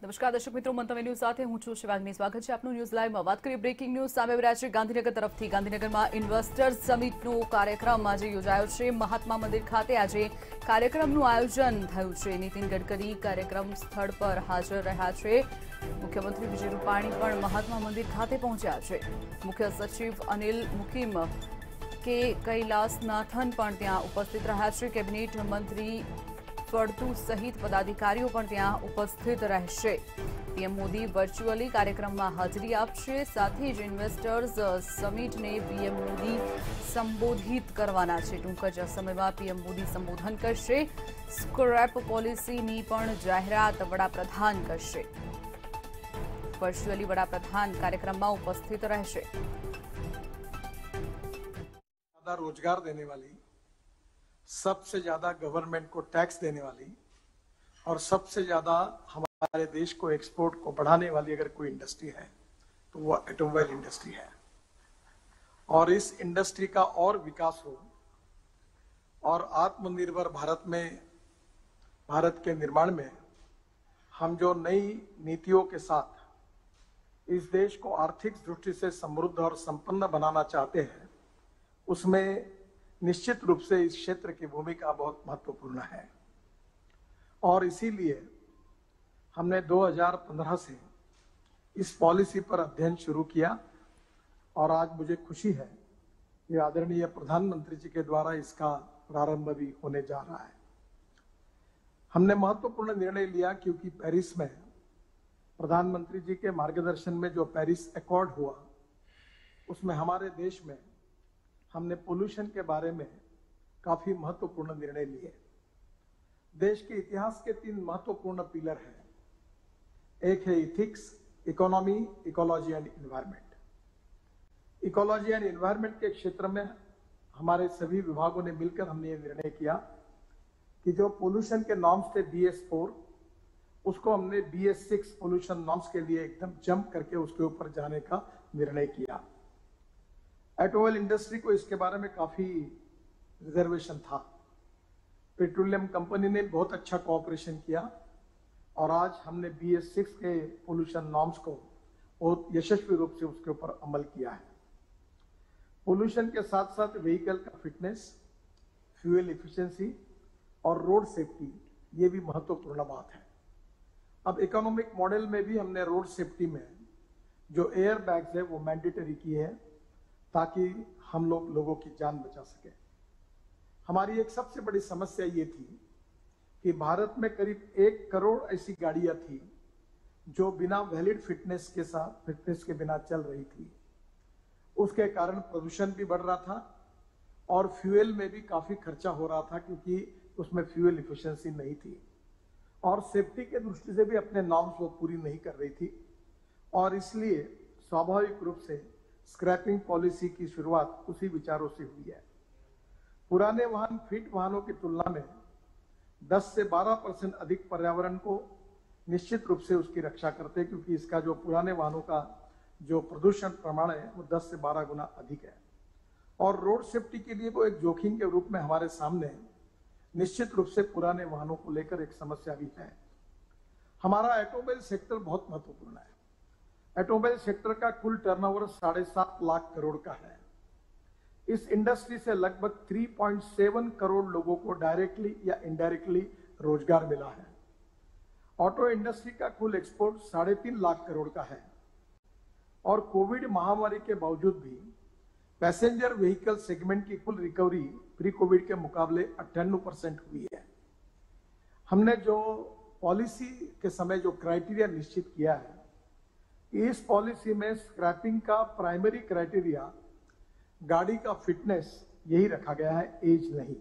નમસ્કાર દર્શક મિત્રો, મંતવ્ય ન્યૂઝ સાથે હું છું શિવાંગની. સ્વાગત છે આપનું ન્યૂઝ લાઈવમાં. વાત કરીએ બ્રેકિંગ ન્યૂઝ સામે આવી રહ્યા છે ગાંધીનગર તરફથી. ગાંધીનગરમાં ઇન્વેસ્ટર્સ સમિટનો કાર્યક્રમ આજે યોજાયો છે. મહાત્મા મંદિર ખાતે આજે કાર્યક્રમનું આયોજન થયું છે. નીતિન ગડકરી કાર્યક્રમ સ્થળ પર હાજર રહ્યા છે. મુખ્યમંત્રી વિજય રૂપાણી પણ મહાત્મા મંદિર ખાતે પહોંચ્યા છે. મુખ્ય સચિવ અનિલ મુકીમ કે કૈલાસનાથન પણ ત્યાં ઉપસ્થિત રહ્યા છે. કેબિનેટ મંત્રી ફળતુ સહિત પદાધિકારીઓ પણ ત્યાં ઉપસ્થિત રહેશે. પીએમ મોદી વર્ચ્યુઅલી કાર્યક્રમમાં હાજરી આપશે. સાથે જ ઇન્વેસ્ટર્સ સમિટને પીએમ મોદી સંબોધિત કરવાના છે. ટૂંક જ સમયમાં પીએમ મોદી સંબોધન કરશે. સ્ક્રેપ પોલિસીની પણ જાહેરાત વડાપ્રધાન કરશે. વર્ચ્યુઅલી વડાપ્રધાન કાર્યક્રમમાં ઉપસ્થિત રહેશે. रोजगार देने वाली, सबसे ज्यादा गवर्नमेंट को टैक्स देने वाली और सबसे ज्यादा हमारे देश को एक्सपोर्ट को बढ़ाने वाली अगर कोई इंडस्ट्री है तो वो ऑटोमोबाइल इंडस्ट्री है। और इस इंडस्ट्री का और विकास हो और आत्मनिर्भर भारत में, भारत के निर्माण में हम जो नई नीतियों के साथ इस देश को आर्थिक दृष्टि से समृद्ध और संपन्न बनाना चाहते हैं, उसमें निश्चित रूप से इस क्षेत्र की भूमिका बहुत महत्वपूर्ण है। और इसीलिए हमने 2015 से इस पॉलिसी पर अध्ययन शुरू किया और आज मुझे खुशी है कि आदरणीय प्रधानमंत्री जी के द्वारा इसका प्रारंभ भी होने जा रहा है। हमने महत्वपूर्ण निर्णय लिया क्योंकि पेरिस में प्रधानमंत्री जी के मार्गदर्शन में जो पेरिस एकॉर्ड हुआ, उसमें हमारे देश में हमने पोल्यूशन के बारे में काफी महत्वपूर्ण निर्णय लिए। देश के इतिहास के 3 महत्वपूर्ण पिलर हैं। एक है ethics, economy, ecology and environment. Ecology and environment के क्षेत्र में हमारे सभी विभागों ने मिलकर हमने ये निर्णय किया कि जो पोल्यूशन के नॉर्म्स थे BS4, उसको हमने BS6 पोल्यूशन नॉर्म्स के लिए एकदम जंप करके उसके ऊपर जाने का निर्णय किया। ऑटोमोबाइल इंडस्ट्री को इसके बारे में काफी रिजर्वेशन था। पेट्रोलियम कंपनी ने बहुत अच्छा कोऑपरेशन किया और आज हमने BS6 के पोल्यूशन नॉर्म्स को बहुत यशस्वी रूप से उसके ऊपर अमल किया है। पोल्यूशन के साथ साथ व्हीकल का फिटनेस, फ्यूल इफिशिएंसी और रोड सेफ्टी, ये भी महत्वपूर्ण बात है। अब इकोनॉमिक मॉडल में भी हमने रोड सेफ्टी में जो एयर बैग्स है वो मैंडेटरी किए हैं ताकि हम लोगों की जान बचा सके। हमारी एक सबसे बड़ी समस्या ये थी कि भारत में करीब 1 करोड़ ऐसी गाड़ियां थी जो बिना वैलिड फिटनेस के बिना चल रही थी। उसके कारण प्रदूषण भी बढ़ रहा था और फ्यूल में भी काफी खर्चा हो रहा था क्योंकि उसमें फ्यूल इफिशिएंसी नहीं थी और सेफ्टी के दृष्टि से भी अपने नॉर्म्स वो पूरी नहीं कर रही थी। और इसलिए स्वाभाविक रूप से स्क्रैपिंग पॉलिसी की शुरुआत उसी विचारों से हुई है। पुराने वाहन फिट वाहनों की तुलना में 10 से 12% अधिक पर्यावरण को निश्चित रूप से उसकी रक्षा करते हैं क्योंकि इसका जो पुराने वाहनों का जो प्रदूषण प्रमाण है वो 10 से 12 गुना अधिक है। और रोड सेफ्टी के लिए वो एक जोखिम के रूप में हमारे सामने निश्चित रूप से पुराने वाहनों को लेकर एक समस्या भी है। हमारा ऑटोमोबाइल सेक्टर बहुत महत्वपूर्ण है। ऑटोमोबाइल सेक्टर का कुल टर्नओवर 7.5 लाख करोड़ का है। इस इंडस्ट्री से लगभग 3.7 करोड़ लोगों को डायरेक्टली या इनडायरेक्टली रोजगार मिला है। ऑटो इंडस्ट्री का कुल एक्सपोर्ट 3.5 लाख करोड़ का है और कोविड महामारी के बावजूद भी पैसेंजर व्हीकल सेगमेंट की कुल रिकवरी प्री कोविड के मुकाबले 98% हुई है। हमने जो पॉलिसी के समय जो क्राइटेरिया निश्चित किया है, इस पॉलिसी में स्क्रैपिंग का प्राइमरी क्राइटेरिया गाड़ी का फिटनेस यही रखा गया है, एज नहीं।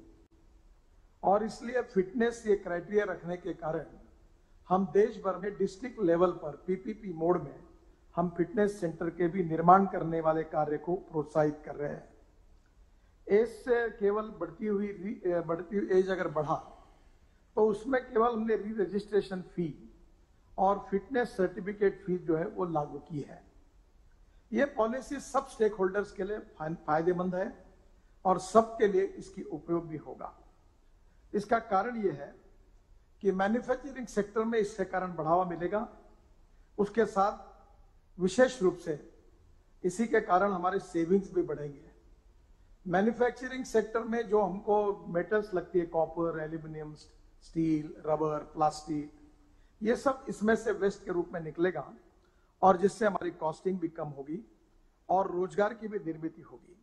और इसलिए फिटनेस ये क्राइटेरिया रखने के कारण हम देश भर में डिस्ट्रिक्ट लेवल पर PPP मोड में हम फिटनेस सेंटर के भी निर्माण करने वाले कार्य को प्रोत्साहित कर रहे हैं। एज से केवल बढ़ती हुई एज अगर बढ़ा तो उसमें केवल हमने री रजिस्ट्रेशन फी और फिटनेस सर्टिफिकेट फीस जो है वो लागू की है। ये पॉलिसी सब स्टेक होल्डर्स के लिए फायदेमंद है और सबके लिए इसकी उपयोग भी होगा। इसका कारण ये है कि मैन्युफैक्चरिंग सेक्टर में इसके कारण बढ़ावा मिलेगा उसके साथ विशेष रूप से इसी के कारण हमारे सेविंग्स भी बढ़ेंगे। मैन्युफैक्चरिंग सेक्टर में जो हमको मेटल्स लगती है, copper, aluminium, steel, rubber, plastic, ये सब इसमें से वेस्ट के रूप में निकलेगा और जिससे हमारी कॉस्टिंग भी कम होगी और रोजगार की भी निर्मित होगी।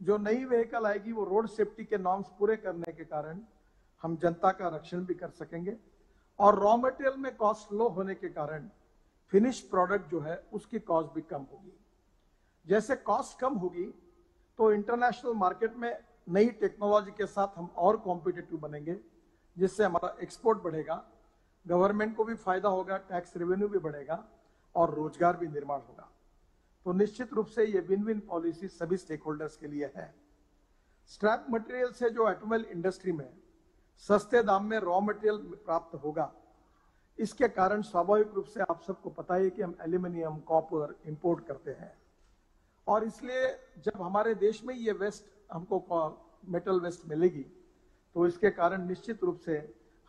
जो नई व्हीकल आएगी वो रोड सेफ्टी के नॉर्म्स पूरे करने के कारण हम जनता का रक्षण भी कर सकेंगे और रॉ मटेरियल में कॉस्ट लो होने के कारण फिनिश प्रोडक्ट जो है उसकी कॉस्ट भी कम होगी। जैसे कॉस्ट कम होगी तो इंटरनेशनल मार्केट में नई टेक्नोलॉजी के साथ हम और कॉम्पिटिटिव बनेंगे, जिससे हमारा एक्सपोर्ट बढ़ेगा, गवर्नमेंट को भी फायदा होगा, टैक्स रेवेन्यू भी बढ़ेगा और रोजगार भी निर्माण होगा। तो निश्चित रूप से ये विन विन पॉलिसी सभी स्टेक होल्डर्स के लिए है। स्क्रैप मटेरियल से जो ऑटोमोबाइल इंडस्ट्री में सस्ते दाम में रॉ मटेरियल प्राप्त होगा, इसके कारण स्वाभाविक रूप से आप सबको पता है कि हम एल्यूमिनियम, कॉपर इंपोर्ट करते हैं और इसलिए जब हमारे देश में ये वेस्ट हमको मेटल वेस्ट मिलेगी तो इसके कारण निश्चित रूप से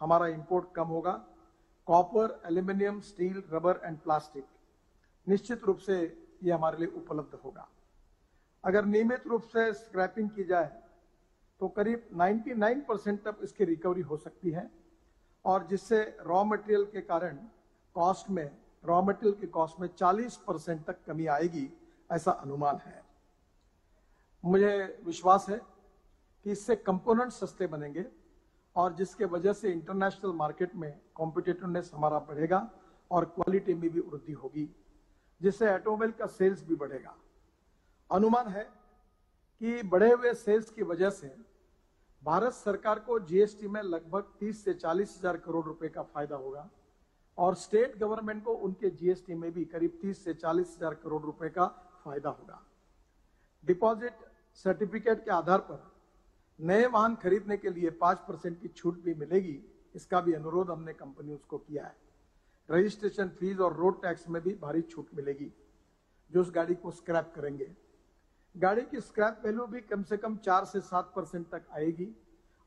हमारा इंपोर्ट कम होगा। Copper, aluminium, steel, rubber and plastic निश्चित रूप से ये हमारे लिए उपलब्ध होगा। अगर नियमित रूप से स्क्रैपिंग की जाए तो करीब 99% तक इसकी रिकवरी हो सकती है और जिससे रॉ मटेरियल के कारण रॉ मटेरियल की कॉस्ट में 40% तक कमी आएगी, ऐसा अनुमान है। मुझे विश्वास है कि इससे कंपोनेंट सस्ते बनेंगे और जिसके वजह से इंटरनेशनल मार्केट में कॉम्पिटिटिवनेस हमारा बढ़ेगा और क्वालिटी में भी वृद्धि होगी, जिससे ऑटोमोबाइल का सेल्स भी बढ़ेगा। अनुमान है कि बढ़े हुए सेल्स की वजह से भारत सरकार को जीएसटी में लगभग 30 से 40 हजार करोड़ रुपए का फायदा होगा और स्टेट गवर्नमेंट को उनके जीएसटी में भी करीब 30 से 40 हजार करोड़ रुपए का फायदा होगा। डिपॉजिट सर्टिफिकेट के आधार पर नए वाहन खरीदने के लिए 5% की छूट भी मिलेगी, इसका भी अनुरोध हमने कंपनियों को किया है। रजिस्ट्रेशन फीस और रोड टैक्स में भी भारी छूट मिलेगी जो उस गाड़ी को स्क्रैप करेंगे। गाड़ी की स्क्रैप वैल्यू भी कम से कम 4 से 7% तक आएगी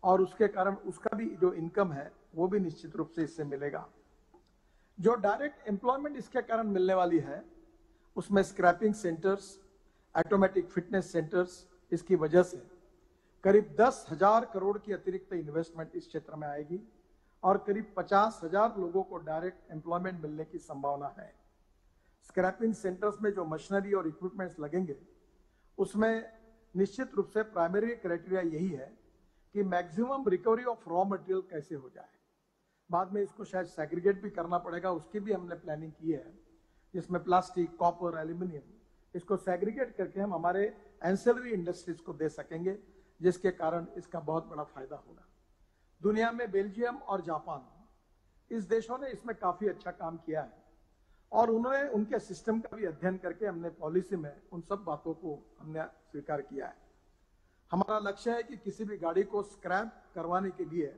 और उसके कारण उसका भी जो इनकम है वो भी निश्चित रूप से इससे मिलेगा। जो डायरेक्ट एम्प्लॉयमेंट इसके कारण मिलने वाली है उसमें scrapping centres, automatic fitness centres, इसकी वजह से करीब 10,000 करोड़ की अतिरिक्त इन्वेस्टमेंट इस क्षेत्र में आएगी और करीब 50,000 लोगों को डायरेक्ट एम्प्लॉयमेंट मिलने की संभावना है। स्क्रैपिंग सेंटर्स में जो मशीनरी और इक्विपमेंट्स लगेंगे उसमें निश्चित रूप से प्राइमरी क्राइटेरिया यही है कि maximum recovery of raw material कैसे हो जाए। बाद में इसको शायद सेग्रीगेट भी करना पड़ेगा, उसकी भी हमने प्लानिंग की है, जिसमें प्लास्टिक, कॉपर, एल्यूमिनियम, इसको सेग्रीगेट करके हम हमारे एंसेलरी इंडस्ट्रीज को दे सकेंगे, जिसके कारण इसका बहुत बड़ा फायदा होगा। दुनिया में बेल्जियम और जापान, इस देशों ने इसमें काफी अच्छा काम किया है और उन्होंने उनके सिस्टम का भी अध्ययन करके हमने पॉलिसी में उन सब बातों को हमने स्वीकार किया है। हमारा लक्ष्य है कि किसी भी गाड़ी को स्क्रैप करवाने के लिए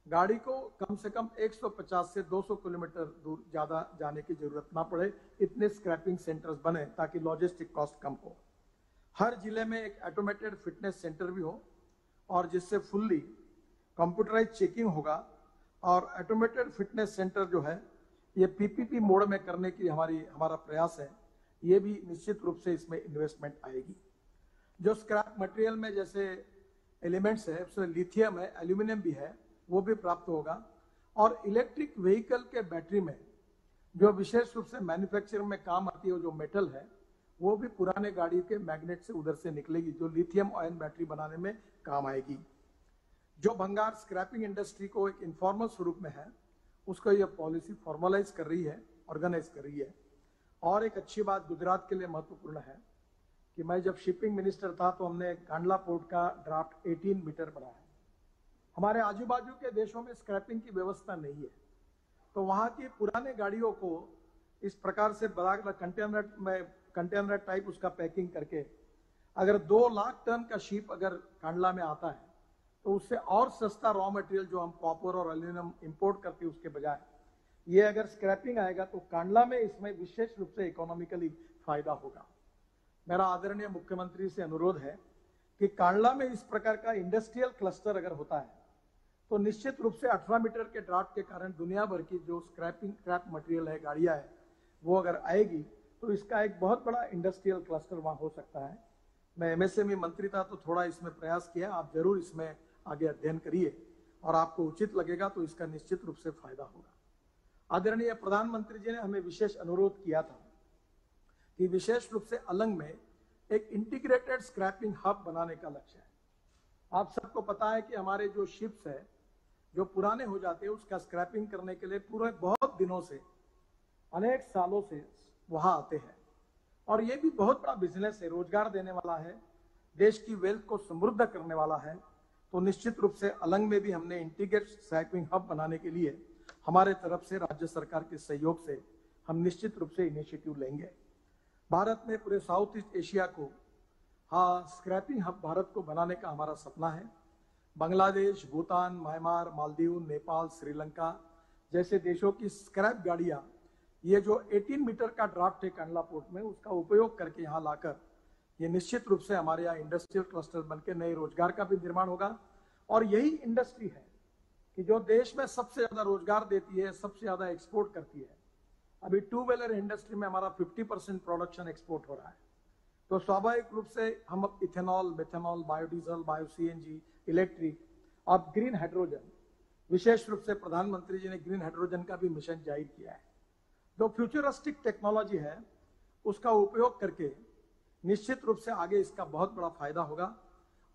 गाड़ी को कम से कम 150 से 200 किलोमीटर दूर ज्यादा जाने की जरूरत ना पड़े, इतने स्क्रैपिंग सेंटर्स बने ताकि लॉजिस्टिक कॉस्ट कम हो। हर जिले में एक ऑटोमेटेड फिटनेस सेंटर भी हो और जिससे फुल्ली कंप्यूटराइज चेकिंग होगा और ऑटोमेटेड फिटनेस सेंटर जो है ये पीपीपी मोड में करने की हमारा प्रयास है। ये भी निश्चित रूप से इसमें इन्वेस्टमेंट आएगी। जो स्क्रैप मटेरियल में जैसे एलिमेंट्स है उसमें लिथियम है, एल्यूमिनियम भी है, वो भी प्राप्त होगा और इलेक्ट्रिक व्हीकल के बैटरी में जो विशेष रूप से मैन्युफैक्चरिंग में काम आती है जो मेटल है वो भी पुराने गाड़ी के मैग्नेट से उधर से निकलेगी, जो लिथियम आयन बैटरी बनाने में काम आएगी। जो भंगार स्क्रैपिंग इंडस्ट्री को एक इनफॉर्मल स्वरूप में है उसको यह पॉलिसी फॉर्मलाइज कर रही है, ऑर्गेनाइज कर रही है। और एक अच्छी बात गुजरात के लिए महत्वपूर्ण है कि मैं जब शिपिंग मिनिस्टर था तो हमने कांडला पोर्ट का ड्राफ्ट 18 मीटर बनाया है। हमारे आजू बाजू के देशों में स्क्रैपिंग की व्यवस्था नहीं है, तो वहां की पुराने गाड़ियों को इस प्रकार से बड़ा कंटेनर टाइप उसका पैकिंग करके अगर 2 लाख टन का शिप अगर कांडला में आता है तो उससे और सस्ता रॉ मटेरियल जो हम कॉपर और एल्यूमिनियम इंपोर्ट करते हैं उसके बजाय ये अगर स्क्रैपिंग आएगा तो कांडला में इसमें विशेष रूप से इकोनॉमिकली फायदा होगा। मेरा आदरणीय मुख्यमंत्री से अनुरोध है कि कांडला में इस प्रकार का इंडस्ट्रियल क्लस्टर अगर होता है तो निश्चित रूप से 18 मीटर के ड्राफ्ट के कारण दुनिया भर की जो स्क्रैप मटेरियल है, गाड़ियां है, वो अगर आएगी तो इसका एक बहुत बड़ा इंडस्ट्रियल क्लस्टर वहां हो सकता है। मैं एमएसएमई मंत्री था तो थोड़ा इसमें प्रयास किया, आप जरूर इसमें आगे अध्ययन करिए और आपको उचित लगेगा तो इसका निश्चित रूप से फायदा होगा। आदरणीय प्रधानमंत्री जी ने हमें विशेष अनुरोध किया था कि विशेष रूप से अलंग में एक इंटीग्रेटेड स्क्रैपिंग हब बनाने का लक्ष्य है। आप सबको पता है कि हमारे जो शिप्स है जो पुराने हो जाते हैं उसका स्क्रैपिंग करने के लिए पूरे बहुत दिनों से, अनेक सालों से वहां आते हैं और ये भी बहुत बड़ा बिजनेस है, रोजगार देने वाला है, देश की वेल्थ को समृद्ध करने वाला है। तो निश्चित रूप से अलंग में भी हमने इंटीग्रेटेड स्क्रैपिंग हब बनाने के लिए हमारे तरफ से राज्य सरकार के सहयोग से हम निश्चित रूप से इनिशिएटिव लेंगे। भारत में पूरे साउथ ईस्ट एशिया को स्क्रैपिंग हब भारत को बनाने का हमारा सपना है। बांग्लादेश, भूटान, म्यांमार, मालदीव, नेपाल, श्रीलंका जैसे देशों की स्क्रैप गाड़ियां, ये जो 18 मीटर का ड्राफ्ट है कंडला पोर्ट में, उसका उपयोग करके यहाँ लाकर ये निश्चित रूप से हमारे यहाँ इंडस्ट्रियल क्लस्टर बनकर नए रोजगार का भी निर्माण होगा। और यही इंडस्ट्री है कि जो देश में सबसे ज्यादा रोजगार देती है, सबसे ज्यादा एक्सपोर्ट करती है। अभी टू व्हीलर इंडस्ट्री में हमारा 50% प्रोडक्शन एक्सपोर्ट हो रहा है। तो स्वाभाविक रूप से हम अब ethanol, methanol, biodiesel, bio CNG, electric और ग्रीन हाइड्रोजन, विशेष रूप से प्रधानमंत्री जी ने ग्रीन हाइड्रोजन का भी मिशन जाहिर किया है। जो फ्यूचरिस्टिक टेक्नोलॉजी है उसका उपयोग करके निश्चित रूप से आगे इसका बहुत बड़ा फायदा होगा।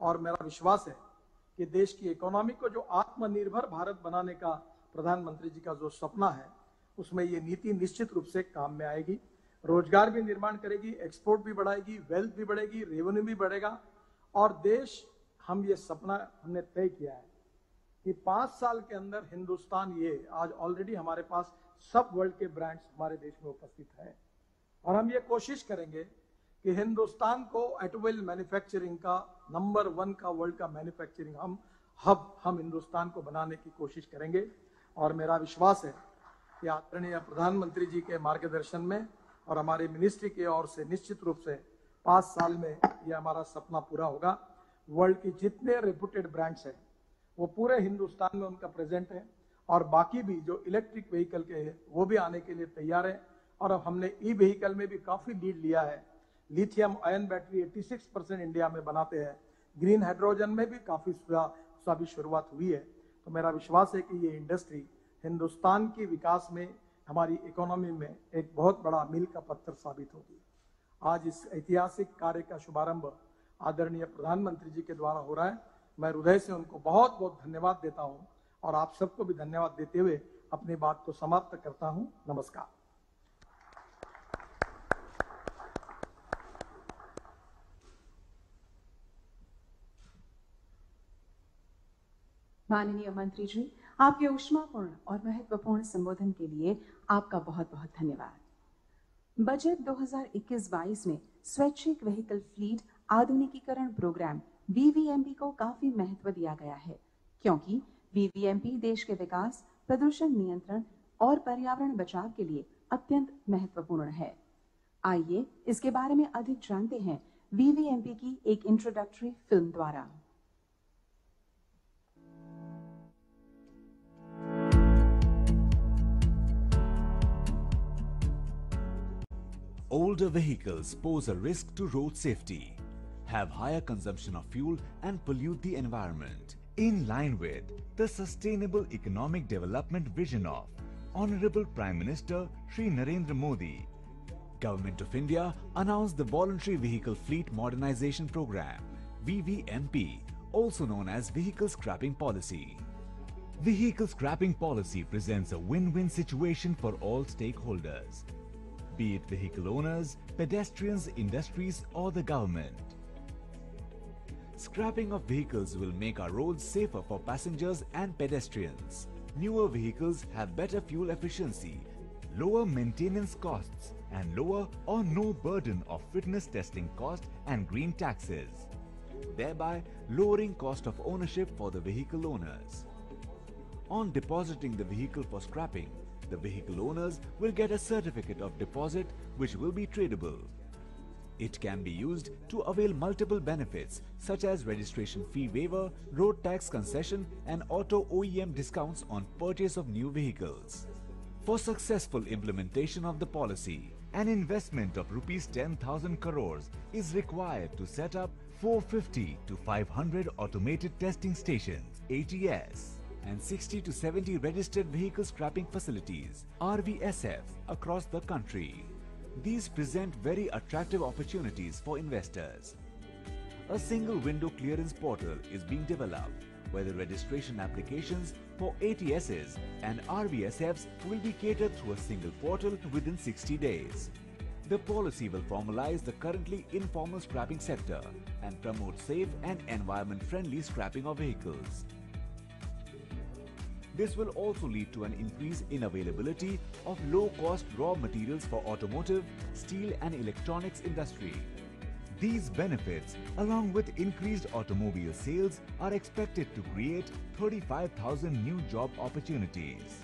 और मेरा विश्वास है कि देश की इकोनॉमी को जो आत्मनिर्भर भारत बनाने का प्रधानमंत्री जी का जो सपना है, उसमें ये नीति निश्चित रूप से काम में आएगी, रोजगार भी निर्माण करेगी, एक्सपोर्ट भी बढ़ाएगी, वेल्थ भी बढ़ेगी, रेवेन्यू भी बढ़ेगा। और देश, हम ये सपना हमने तय किया है कि 5 साल के अंदर हिंदुस्तान, ये आज ऑलरेडी हमारे पास सब वर्ल्ड के ब्रांड्स हमारे देश में उपस्थित है और हम ये कोशिश करेंगे कि हिंदुस्तान को ऑटोमोबाइल मैन्युफैक्चरिंग का नंबर 1 का वर्ल्ड का मैन्युफैक्चरिंग हम हिंदुस्तान को बनाने की कोशिश करेंगे। और मेरा विश्वास है कि आदरणीय प्रधानमंत्री जी के मार्गदर्शन में और हमारे मिनिस्ट्री की ओर से निश्चित रूप से 5 साल में यह हमारा सपना पूरा होगा। वर्ल्ड की जितने रेपुटेड ब्रांड्स हैं वो पूरे हिंदुस्तान में उनका प्रेजेंट है और बाकी भी जो इलेक्ट्रिक व्हीकल के हैं वो भी आने के लिए तैयार है। और अब हमने ई व्हीकल में भी काफी लीड लिया है। लिथियम आयन बैटरी 86% इंडिया में बनाते हैं, ग्रीन हाइड्रोजन में भी काफी शुरुआत हुई है। तो मेरा विश्वास है कि ये इंडस्ट्री हिंदुस्तान की विकास में, हमारी इकोनॉमी में एक बहुत बड़ा मील का पत्थर साबित होगी। आज इस ऐतिहासिक कार्य का शुभारंभ आदरणीय प्रधानमंत्री जी के द्वारा हो रहा है। मैं हृदय से उनको बहुत बहुत धन्यवाद देता हूं और आप सबको भी धन्यवाद देते हुए अपनी बात को समाप्त करता हूं। नमस्कार। माननीय मंत्री जी, आपके ऊष्मापूर्ण और महत्वपूर्ण संबोधन के लिए आपका बहुत बहुत धन्यवाद। बजट 2021-22 में स्वैच्छिक व्हीकल फ्लीट आधुनिकीकरण प्रोग्राम VVMP को काफी महत्व दिया गया है, क्योंकि VVMP देश के विकास, प्रदूषण नियंत्रण और पर्यावरण बचाव के लिए अत्यंत महत्वपूर्ण है। आइए इसके बारे में अधिक जानते हैं VVMP की एक इंट्रोडक्टरी फिल्म द्वारा। Older vehicles pose a risk to road safety, have higher consumption of fuel and pollute the environment. In line with the Sustainable Economic Development Vision of Honorable Prime Minister Shri Narendra Modi, Government of India announced the Voluntary Vehicle Fleet Modernization Program, VVMP, also known as Vehicle Scrapping Policy. Vehicle scrapping policy presents a win-win situation for all stakeholders, be it vehicle owners, pedestrians, industries or the government. Scrapping of vehicles will make our roads safer for passengers and pedestrians. Newer vehicles have better fuel efficiency, lower maintenance costs and lower or no burden of fitness testing cost and green taxes, thereby lowering cost of ownership for the vehicle owners. On depositing the vehicle for scrapping, the vehicle owners will get a certificate of deposit which will be tradable. It can be used to avail multiple benefits such as registration fee waiver, road tax concession and auto OEM discounts on purchase of new vehicles. For successful implementation of the policy, an investment of rupees 10,000 crores is required to set up 450 to 500 automated testing stations, ATS, and 60 to 70 registered vehicle scrapping facilities, RVSF, across the country. These present very attractive opportunities for investors. A single window clearance portal is being developed, where the registration applications for ATSs and RVSFs will be catered through a single portal within 60 days. The policy will formalize the currently informal scrapping sector and promote safe and environment-friendly scrapping of vehicles. This will also lead to an increase in availability of low-cost raw materials for automotive, steel and electronics industry. These benefits, along with increased automobile sales, are expected to create 35,000 new job opportunities.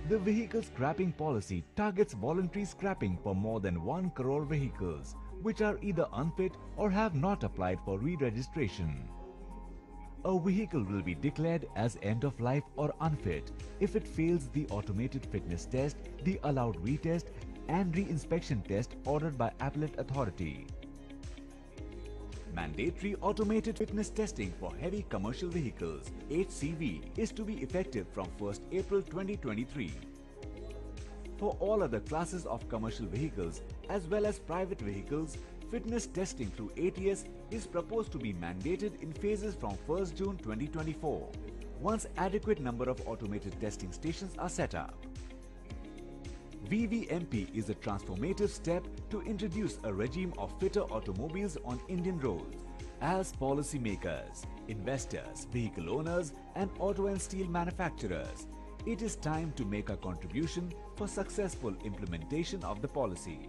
The vehicle scrapping policy targets voluntary scrapping for more than 1 crore vehicles, which are either unfit or have not applied for re-registration. A vehicle will be declared as end of life or unfit if it fails the automated fitness test, the allowed retest and re-inspection test ordered by appellate authority. Mandatory automated fitness testing for heavy commercial vehicles, HCV, is to be effective from 1st April 2023. For all other classes of commercial vehicles as well as private vehicles, fitness testing through ATS is proposed to be mandated in phases from 1st June 2024, once adequate number of automated testing stations are set up. VVMP is a transformative step to introduce a regime of fitter automobiles on Indian roads. As policymakers, investors, vehicle owners and auto and steel manufacturers, it is time to make a contribution for successful implementation of the policy.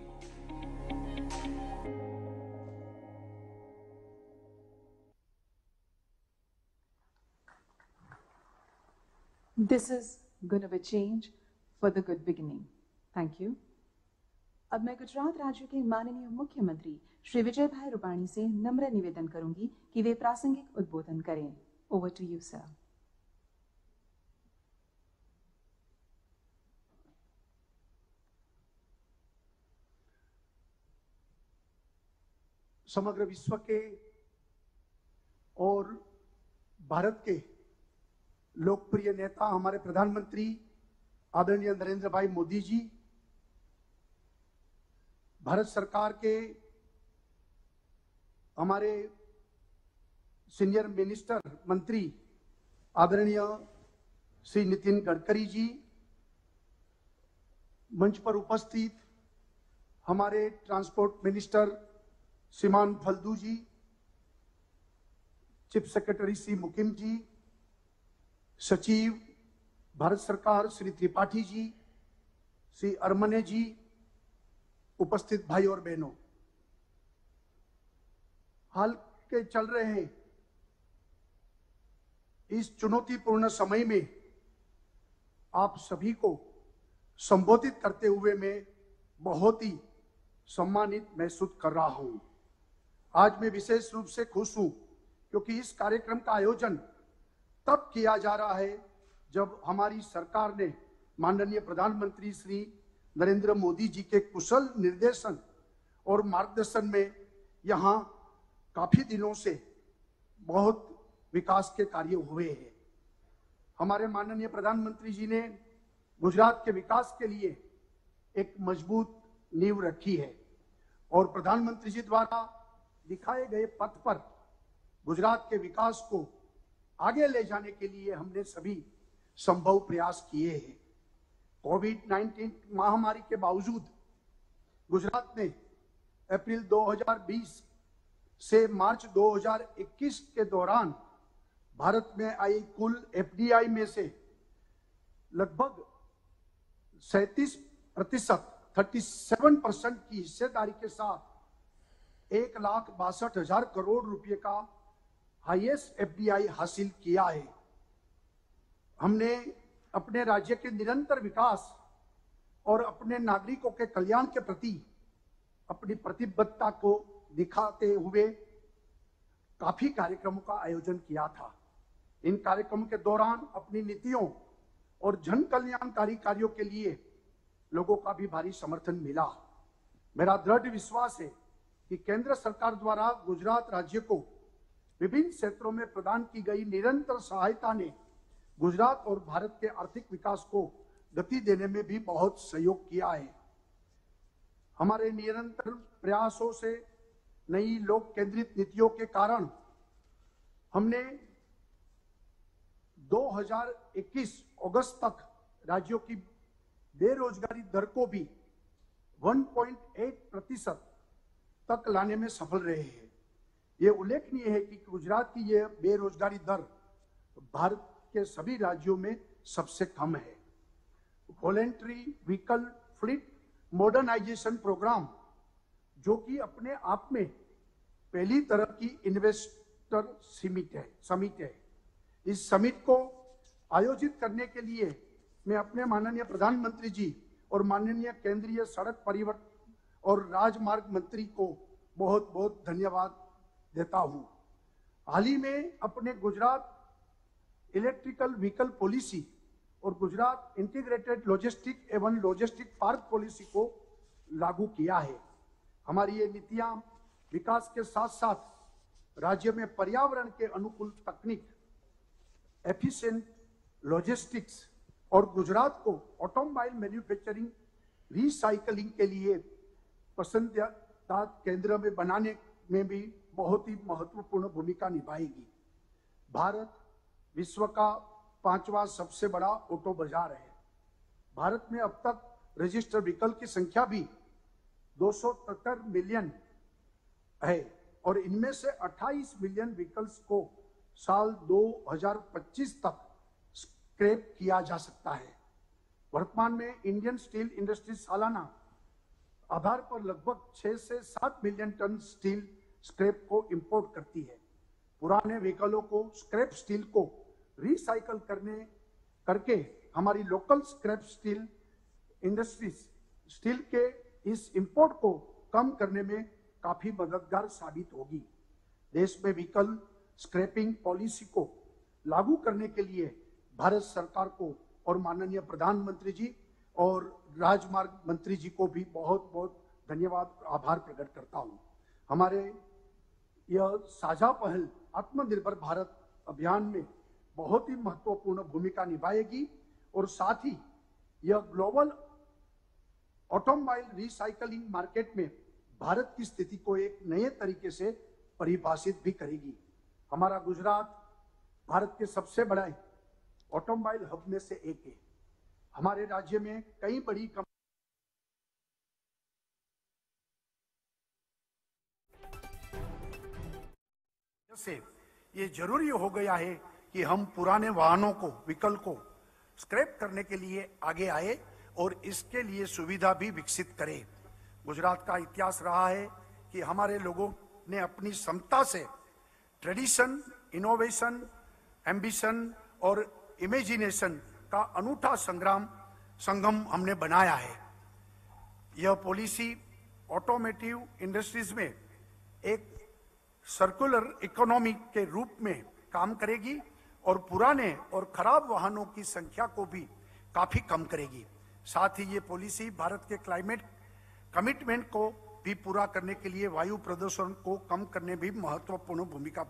This is going to be change for the good beginning. Thank you. अब मैं गुजरात राज्य के माननीय मुख्यमंत्री श्री विजय भाई रूपाणी से नम्र निवेदन करूंगी कि वे प्रासंगिक उद्बोधन करें। Over to you sir. समग्र विश्व के और भारत के लोकप्रिय नेता हमारे प्रधानमंत्री आदरणीय नरेंद्र भाई मोदी जी, भारत सरकार के हमारे सीनियर मिनिस्टर मंत्री आदरणीय श्री नितिन गडकरी जी, मंच पर उपस्थित हमारे ट्रांसपोर्ट मिनिस्टर श्रीमान फल्दू जी, चीफ सेक्रेटरी श्री मुकिम जी, सचिव भारत सरकार श्री त्रिपाठी जी, श्री अरमने जी, उपस्थित भाई और बहनों, हाल के चल रहे इस चुनौतीपूर्ण समय में आप सभी को संबोधित करते हुए मैं बहुत ही सम्मानित महसूस कर रहा हूं। आज मैं विशेष रूप से खुश हूं क्योंकि इस कार्यक्रम का आयोजन तब किया जा रहा है जब हमारी सरकार ने माननीय प्रधानमंत्री श्री नरेंद्र मोदी जी के कुशल निर्देशन और मार्गदर्शन में यहाँ काफी दिनों से बहुत विकास के कार्य हुए हैं। हमारे माननीय प्रधानमंत्री जी ने गुजरात के विकास के लिए एक मजबूत नींव रखी है और प्रधानमंत्री जी द्वारा दिखाए गए पथ पर गुजरात के विकास को आगे ले जाने के लिए हमने सभी संभव प्रयास किए हैं। कोविड-19 महामारी के बावजूद गुजरात ने अप्रैल 2020 से मार्च 2021 के दौरान भारत में आई कुल एफडीआई में से लगभग 37% की हिस्सेदारी के साथ 1,62,000 करोड़ रुपए का हाईएस्ट एफडीआई हासिल किया है। हमने अपने राज्य के निरंतर विकास और अपने नागरिकों के कल्याण के प्रति अपनी प्रतिबद्धता को दिखाते हुए काफी कार्यक्रमों का आयोजन किया था। इन कार्यक्रमों के दौरान अपनी नीतियों और जन कल्याणकारी कार्यों के लिए लोगों का भी भारी समर्थन मिला। मेरा दृढ़ विश्वास है कि केंद्र सरकार द्वारा गुजरात राज्य को विभिन्न क्षेत्रों में प्रदान की गई निरंतर सहायता ने गुजरात और भारत के आर्थिक विकास को गति देने में भी बहुत सहयोग किया है। हमारे निरंतर प्रयासों से नई लोक केंद्रित नीतियों के कारण हमने 2021 अगस्त तक राज्यों की बेरोजगारी दर को भी 1.8% तक लाने में सफल रहे हैं। ये उल्लेखनीय है कि गुजरात की यह बेरोजगारी दर भारत के सभी राज्यों में सबसे कम है। Voluntary vehicle fleet modernisation programme, जो कि अपने आप में पहली तरह की इन्वेस्टर समिट है। इस समिट को आयोजित करने के लिए मैं अपने माननीय प्रधानमंत्री जी और माननीय केंद्रीय सड़क परिवहन और राजमार्ग मंत्री को बहुत बहुत धन्यवाद देता हूं। हाल ही में अपने गुजरात इलेक्ट्रिकल व्हीकल पॉलिसी और गुजरात इंटीग्रेटेड लॉजिस्टिक एवं लॉजिस्टिक पार्क पॉलिसी को लागू किया है। हमारी ये नीतियां विकास के साथ साथ राज्य में पर्यावरण के अनुकूल तकनीक, एफिशिएंट लॉजिस्टिक्स और गुजरात को ऑटोमोबाइल मैन्युफैक्चरिंग रिसाइकलिंग के लिए पसंदीदा केंद्र में बनाने में भी बहुत ही महत्वपूर्ण भूमिका निभाएगी। भारत विश्व का 5वां सबसे बड़ा ऑटो बाजार है। भारत में अब तक रजिस्टर्ड व्हीकल की संख्या भी 273 मिलियन है और इनमें से 28 मिलियन व्हीकल्स को साल 2025 तक स्क्रैप किया जा सकता है। वर्तमान में इंडियन स्टील इंडस्ट्री सालाना आधार पर लगभग 6 से 7 मिलियन टन स्टील स्क्रैप को इंपोर्ट करती है। पुराने व्हीकलों को स्क्रैप स्टील को रिसाइकल करके हमारी local scrap steel industries steel के इस इंपोर्ट को कम करने में काफी मददगार साबित होगी। देश में व्हीकल स्क्रैपिंग पॉलिसी को लागू करने के लिए भारत सरकार को और माननीय प्रधानमंत्री जी और राजमार्ग मंत्री जी को भी बहुत बहुत धन्यवाद आभार प्रकट करता हूं। हमारे यह साझा पहल आत्मनिर्भर भारत अभियान में बहुत ही महत्वपूर्ण भूमिका निभाएगी और साथ ही यह ग्लोबल ऑटोमोबाइल रिसाइकलिंग मार्केट में भारत की स्थिति को एक नए तरीके से परिभाषित भी करेगी। हमारा गुजरात भारत के सबसे बड़ा ऑटोमोबाइल हब में से एक है। हमारे राज्य में कई बड़ी से ये जरूरी हो गया है कि हम पुराने वाहनों को व्हीकल को स्क्रैप करने के लिए आगे आए और इसके लिए सुविधा भी विकसित करें। गुजरात का इतिहास रहा है कि हमारे लोगों ने अपनी क्षमता से ट्रेडिशन, इनोवेशन, एम्बिशन और इमेजिनेशन का अनूठा संगम हमने बनाया है। यह पॉलिसी ऑटोमोटिव इंडस्ट्रीज में एक सर्कुलर इकोनॉमी के रूप में काम करेगी और पुराने और खराब वाहनों की संख्या को भी काफी कम करेगी। साथ ही ये पॉलिसी भारत के क्लाइमेट कमिटमेंट को भी पूरा करने के लिए वायु प्रदूषण को कम करने भी महत्वपूर्ण भूमिका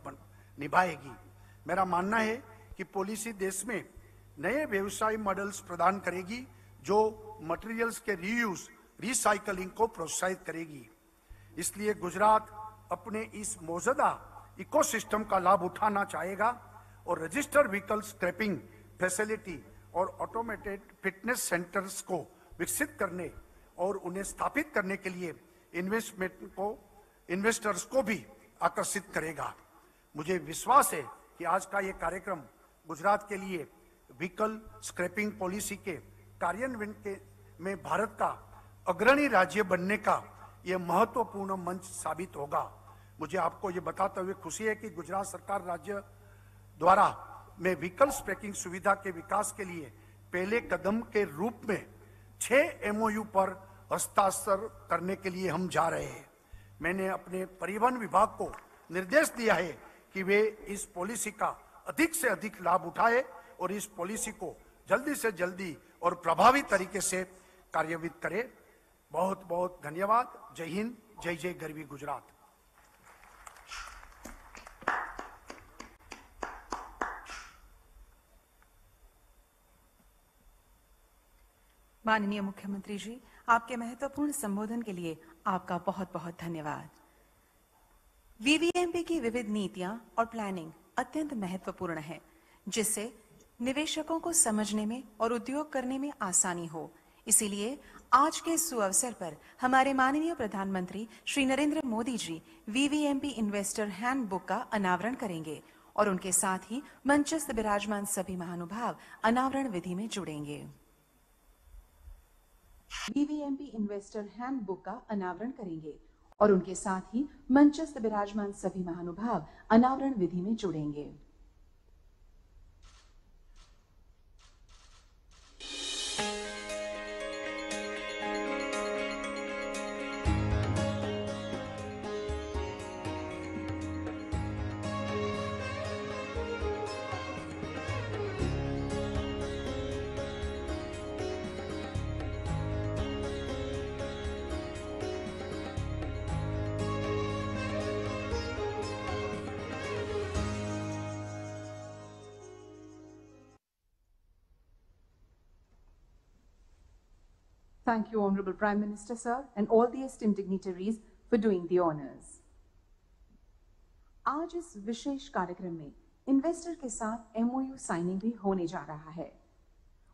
निभाएगी। मेरा मानना है कि पॉलिसी देश में नए व्यवसाय मॉडल्स प्रदान करेगी जो मटेरियल्स के रीयूज, रिसाइकलिंग को प्रोत्साहित करेगी। इसलिए गुजरात अपने इस मौजूदा इकोसिस्टम का लाभ उठाना चाहेगा और रजिस्टर्ड व्हीकल स्क्रैपिंग फैसिलिटी और ऑटोमेटेड फिटनेस सेंटर्स को विकसित करने और उन्हें स्थापित करने के लिए इन्वेस्टर्स को भी आकर्षित करेगा। मुझे विश्वास है कि आज का ये कार्यक्रम गुजरात के लिए व्हीकल स्क्रैपिंग पॉलिसी के कार्यान्वयन में भारत का अग्रणी राज्य बनने का यह महत्वपूर्ण मंच साबित होगा। मुझे आपको ये बताते हुए खुशी है कि गुजरात सरकार राज्य द्वारा में व्हीकल स्क्रैपिंग सुविधा के विकास के लिए पहले कदम के रूप में 6 MOU पर हस्ताक्षर करने के लिए हम जा रहे हैं। मैंने अपने परिवहन विभाग को निर्देश दिया है कि वे इस पॉलिसी का अधिक से अधिक लाभ उठाए और इस पॉलिसी को जल्दी से जल्दी और प्रभावी तरीके से कार्यान्वित करे। बहुत बहुत धन्यवाद। जय हिंद, जय जय गरवी गुजरात। माननीय मुख्यमंत्री जी, आपके महत्वपूर्ण संबोधन के लिए आपका बहुत बहुत धन्यवाद। वीवीएमपी की विविध नीतियां और प्लानिंग अत्यंत महत्वपूर्ण है, जिससे निवेशकों को समझने में और उद्योग करने में आसानी हो। इसीलिए आज के सुअवसर पर हमारे माननीय प्रधानमंत्री श्री नरेंद्र मोदी जी वीवीएमपी इन्वेस्टर हैंडबुक का अनावरण करेंगे और उनके साथ ही मंचस्थ विराजमान सभी महानुभाव अनावरण विधि में जुड़ेंगे। वीवीएमपी इन्वेस्टर हैंडबुक का अनावरण करेंगे और उनके साथ ही मंचस्थ विराजमान सभी महानुभाव अनावरण विधि में जुड़ेंगे। Thank you, Honorable Prime Minister, sir, and all the esteemed dignitaries for doing the honors. आज इस विशेष कार्यक्रम में इन्वेस्टर के साथ MOU साइनिंग भी होने जा रहा है।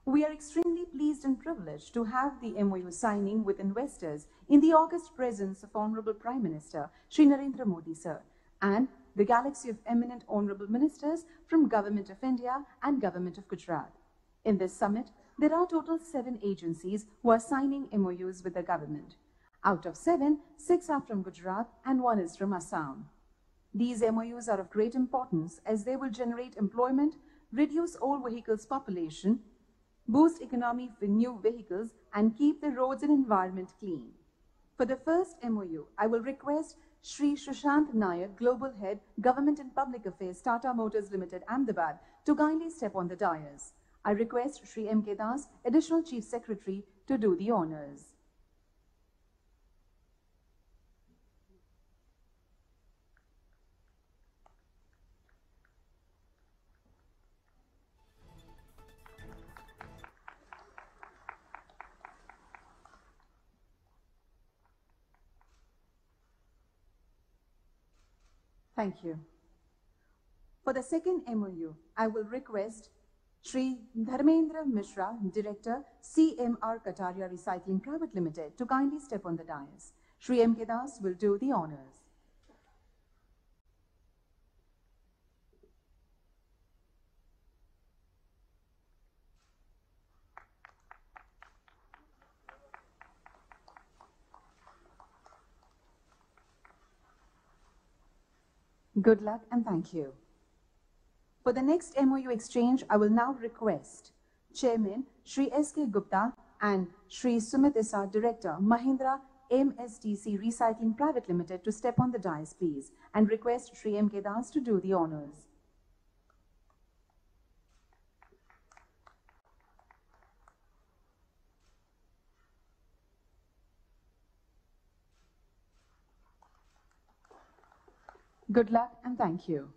We are extremely pleased and privileged to have the MOU signing with investors in the august presence of Honorable Prime Minister Shri Narendra Modi, sir, and the galaxy of eminent honorable ministers from Government of India and Government of Gujarat. In this summit, there are total 7 agencies who are signing MOUs with the government. Out of 7, 6 are from Gujarat and 1 is from Assam. These MOUs are of great importance as they will generate employment, reduce old vehicles population, boost economy for new vehicles, and keep the roads and environment clean. For the first MOU, I will request Shri Sushant Nayak, Global Head, Government and Public Affairs, Tata Motors Limited, Ahmedabad, to kindly step on the dais. I request Shri M.K. Das, Additional Chief Secretary, to do the honors. Thank you. For the second MOU, I will request Shri Dharmendra Mishra, Director, CMR Kataria Recycling Private Limited, to kindly step on the dais. Shri M.K. Das will do the honors. Good luck and thank you. For the next MOU exchange, I will now request Chairman Shri S.K. Gupta and Shri Sumit Issa, Director, Mahindra MSTC Recycling Private Limited, to step on the dais, please, and request Shri M.K. Das to do the honors. Good luck and thank you.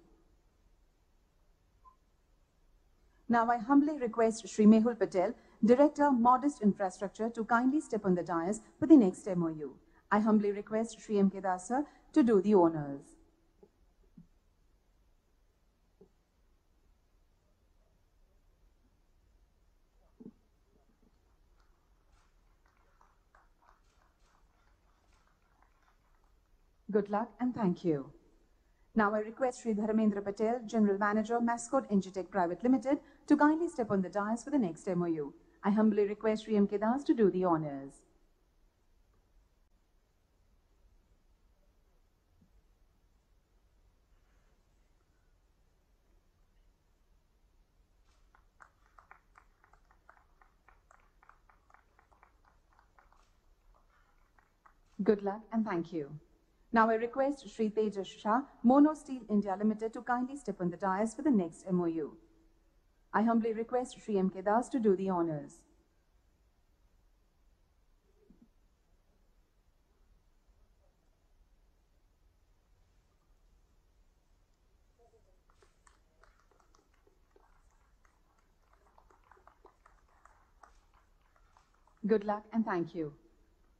Now I humbly request Shri Mehul Patel, Director, Modest Infrastructure, to kindly step on the dais for the next MOU. I humbly request Shri M.K. Das, sir, to do the honors. Good luck and thank you. Now I request Shri Dharmendra Patel, General Manager, Mascot Engitech Private Limited, to kindly step on the dais for the next MOU. I humbly request Shri M.K. Das to do the honors. Good luck and thank you. Now I request Shri Tejas Shah, Mono Steel India Limited, to kindly step on the dais for the next MOU. I humbly request Shri M.K. Das to do the honors. Good luck and thank you.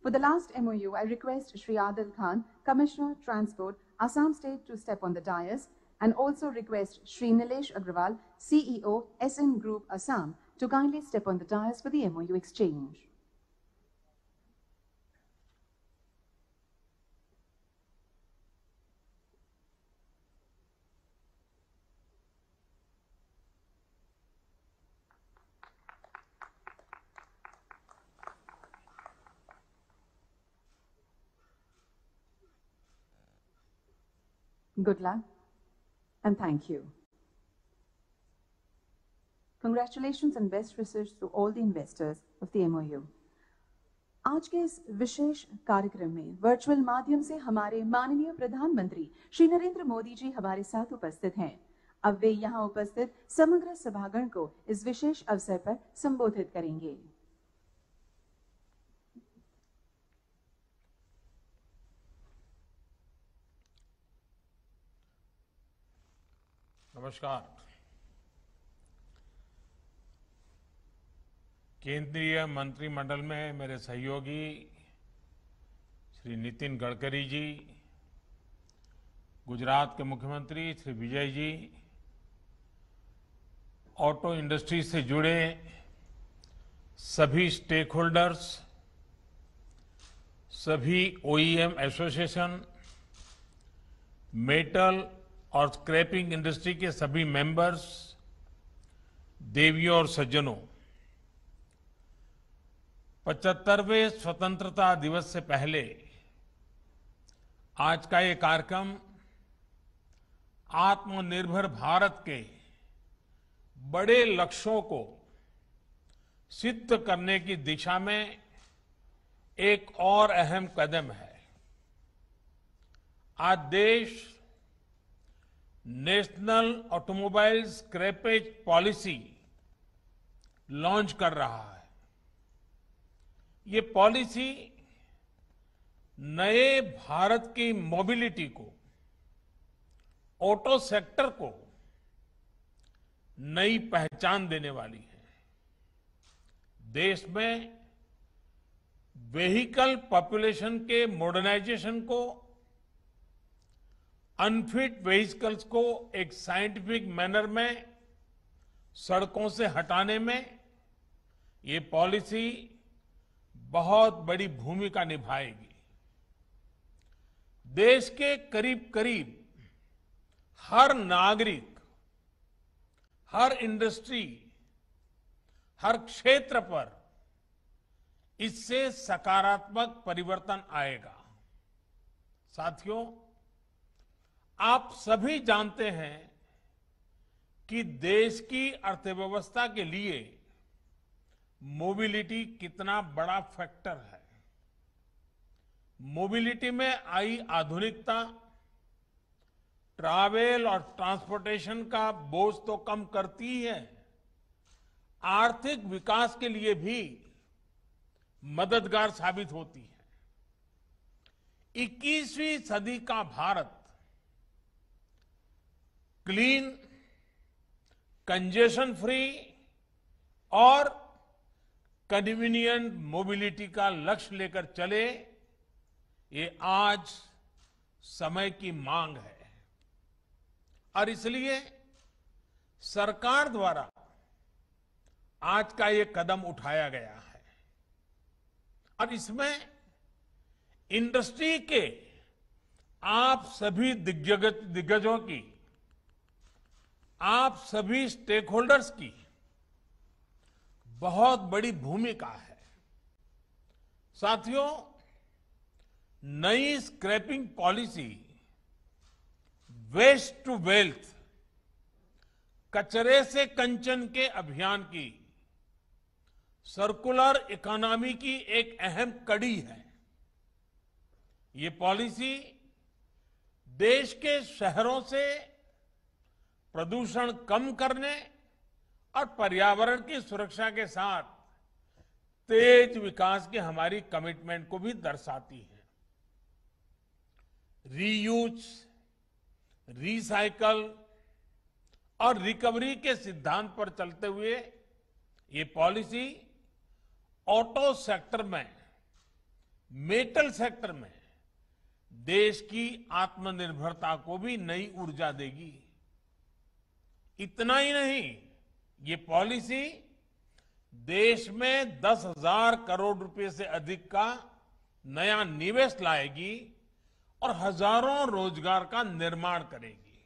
For the last MOU, I request Shri Adil Khan, Commissioner, Transport, Assam State, to step on the dais, and also request Shri Nilesh Agrawal, CEO, SN Group, Assam, to kindly step on the dais for the MOU exchange. Good luck and thank you. Congratulations and best wishes to all the investors of the MOU. आज के इस विशेष कार्यक्रम में virtual माध्यम से हमारे माननीय प्रधानमंत्री श्री नरेंद्र मोदी जी हमारे साथ उपस्थित हैं। अब वे यहां उपस्थित समग्र सभागण को इस विशेष अवसर पर संबोधित करेंगे। नमस्कार। केंद्रीय मंत्रिमंडल में मेरे सहयोगी श्री नितिन गडकरी जी, गुजरात के मुख्यमंत्री श्री विजय जी, ऑटो इंडस्ट्री से जुड़े सभी स्टेक होल्डर्स, सभी OEM एसोसिएशन, मेटल और स्क्रैपिंग इंडस्ट्री के सभी मेंबर्स, देवियों और सज्जनों, 75वें स्वतंत्रता दिवस से पहले आज का ये कार्यक्रम आत्मनिर्भर भारत के बड़े लक्ष्यों को सिद्ध करने की दिशा में एक और अहम कदम है। आज देश national automobile scrappage policy launch कर रहा है। ये पॉलिसी नए भारत की मोबिलिटी को, ऑटो सेक्टर को नई पहचान देने वाली है। देश में व्हीकल पॉपुलेशन के मॉडर्नाइजेशन को, अनफिट व्हीकल्स को एक साइंटिफिक मैनर में सड़कों से हटाने में ये पॉलिसी बहुत बड़ी भूमिका निभाएगी। देश के करीब करीब हर नागरिक, हर इंडस्ट्री, हर क्षेत्र पर इससे सकारात्मक परिवर्तन आएगा। साथियों, आप सभी जानते हैं कि देश की अर्थव्यवस्था के लिए मोबिलिटी कितना बड़ा फैक्टर है। मोबिलिटी में आई आधुनिकता ट्रैवल और ट्रांसपोर्टेशन का बोझ तो कम करती ही है, आर्थिक विकास के लिए भी मददगार साबित होती है। 21वीं सदी का भारत क्लीन, कंजेशन फ्री और कन्वीनियंट मोबिलिटी का लक्ष्य लेकर चले, ये आज समय की मांग है। और इसलिए सरकार द्वारा आज का ये कदम उठाया गया है। और इसमें इंडस्ट्री के आप सभी दिग्गजों की, आप सभी स्टेक होल्डर्स की बहुत बड़ी भूमिका है। साथियों, नई scrapping policy waste to wealth, कचरे से कंचन के अभियान की, सर्कुलर इकोनॉमी की एक अहम कड़ी है। ये पॉलिसी देश के शहरों से प्रदूषण कम करने और पर्यावरण की सुरक्षा के साथ तेज विकास की हमारी कमिटमेंट को भी दर्शाती है। रीयूज, रिसाइकल और रिकवरी के सिद्धांत पर चलते हुए ये पॉलिसी ऑटो सेक्टर में, मेटल सेक्टर में देश की आत्मनिर्भरता को भी नई ऊर्जा देगी। इतना ही नहीं, ये पॉलिसी देश में 10,000 करोड़ रुपए से अधिक का नया निवेश लाएगी और हजारों रोजगार का निर्माण करेगी।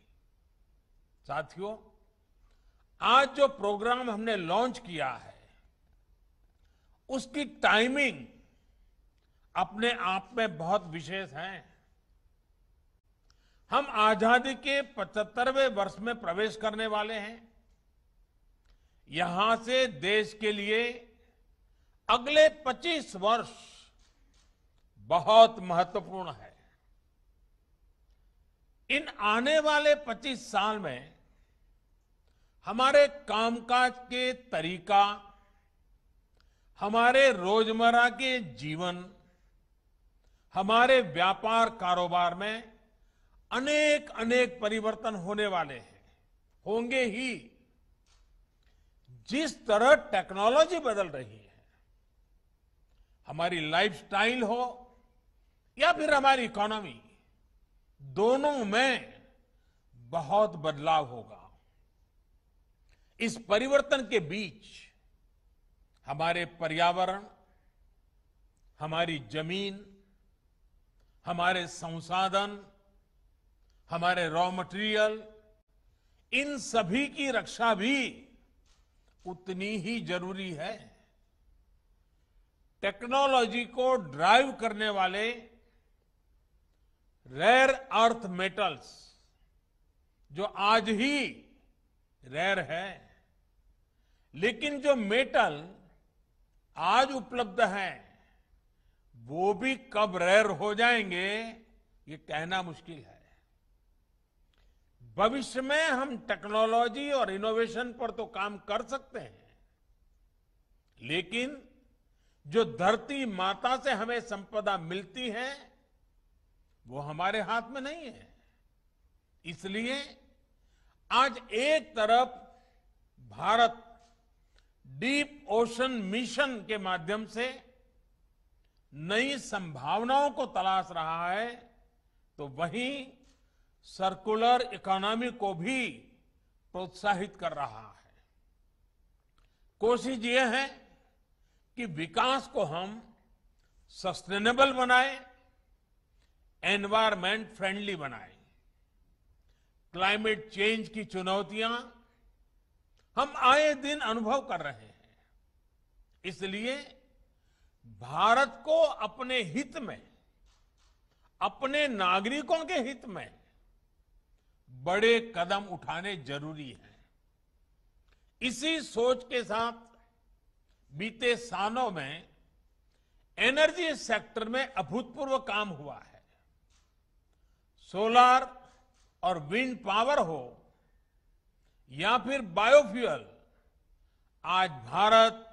साथियों, आज जो प्रोग्राम हमने लॉन्च किया है, उसकी टाइमिंग अपने आप में बहुत विशेष है। हम आजादी के 75वें वर्ष में प्रवेश करने वाले हैं। यहां से देश के लिए अगले 25 वर्ष बहुत महत्वपूर्ण है। इन आने वाले 25 साल में हमारे कामकाज के तरीका, हमारे रोजमर्रा के जीवन, हमारे व्यापार कारोबार में अनेक अनेक परिवर्तन होने वाले हैं, होंगे ही। जिस तरह टेक्नोलॉजी बदल रही है, हमारी लाइफस्टाइल हो या फिर हमारी इकोनॉमी, दोनों में बहुत बदलाव होगा। इस परिवर्तन के बीच हमारे पर्यावरण, हमारी जमीन, हमारे संसाधन, हमारे रॉ मटेरियल, इन सभी की रक्षा भी उतनी ही जरूरी है। टेक्नोलॉजी को ड्राइव करने वाले रेयर अर्थ मेटल्स, जो आज ही रेयर है, लेकिन जो मेटल आज उपलब्ध है वो भी कब रेयर हो जाएंगे ये कहना मुश्किल है। भविष्य में हम टेक्नोलॉजी और इनोवेशन पर तो काम कर सकते हैं, लेकिन जो धरती माता से हमें संपदा मिलती है वो हमारे हाथ में नहीं है। इसलिए आज एक तरफ भारत डीप ओशन मिशन के माध्यम से नई संभावनाओं को तलाश रहा है, तो वहीं सर्कुलर इकोनॉमी को भी प्रोत्साहित कर रहा है। कोशिश ये है कि विकास को हम सस्टेनेबल बनाएं, एनवायरमेंट फ्रेंडली बनाएं। क्लाइमेट चेंज की चुनौतियां हम आए दिन अनुभव कर रहे हैं। इसलिए भारत को अपने हित में, अपने नागरिकों के हित में बड़े कदम उठाने जरूरी हैं। इसी सोच के साथ बीते सालों में एनर्जी सेक्टर में अभूतपूर्व काम हुआ है। सोलर और विंड पावर हो या फिर बायोफ्यूल, आज भारत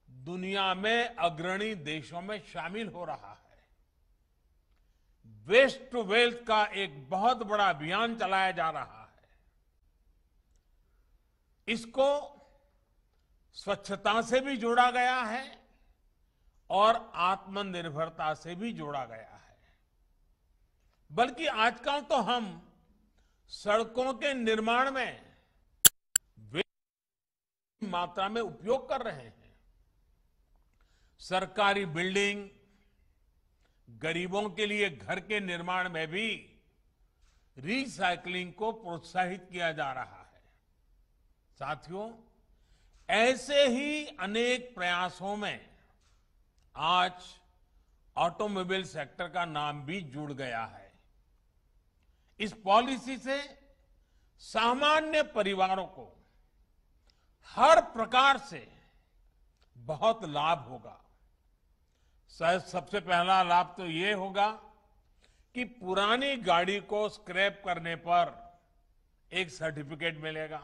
दुनिया में अग्रणी देशों में शामिल हो रहा है। वेस्ट टू वेल्थ का एक बहुत बड़ा अभियान चलाया जा रहा है। इसको स्वच्छता से भी जोड़ा गया है और आत्मनिर्भरता से भी जोड़ा गया है। बल्कि आजकल तो हम सड़कों के निर्माण में मात्रा में उपयोग कर रहे हैं। सरकारी बिल्डिंग, गरीबों के लिए घर के निर्माण में भी रिसाइकलिंग को प्रोत्साहित किया जा रहा है। साथियों, ऐसे ही अनेक प्रयासों में आज ऑटोमोबाइल सेक्टर का नाम भी जुड़ गया है। इस पॉलिसी से सामान्य परिवारों को हर प्रकार से बहुत लाभ होगा। सबसे पहला लाभ तो ये होगा कि पुरानी गाड़ी को स्क्रैप करने पर एक सर्टिफिकेट मिलेगा।